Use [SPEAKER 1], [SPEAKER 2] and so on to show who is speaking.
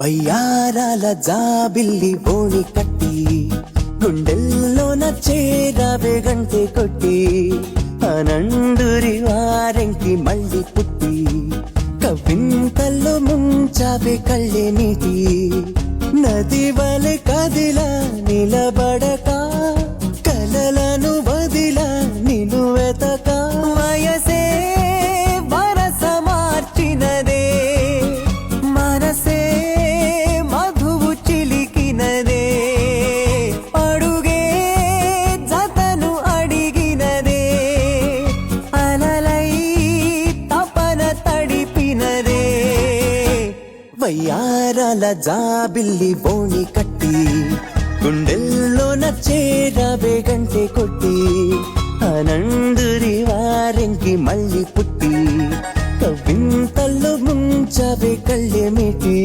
[SPEAKER 1] వయ్యారాల జాబిల్లి బోణి కట్టి గుండెల్లోన చేరావే గంటె కొట్టి అనందురి వారెంకి మళ్ళీ పుట్టి కవింతల్లో ముంచావే కళ్ళే నీటి నది వలె కదిలా నిలబడక కలలను వదిలా నిను వెతక వయసే వరస మార్చినదే మనసే మధువు చిలికినదే అడుగే జతను అడిగినదే అలలై తపన తడిపినదే వయ్యారాల జాబిల్లి బోణి కట్టి గుండెల్లోన చేరావే గంటె కొట్టి అనందురి వారెంకి మళ్ళీ పుట్టి కవింతల్లో ముంచావే కళ్ళెమిటి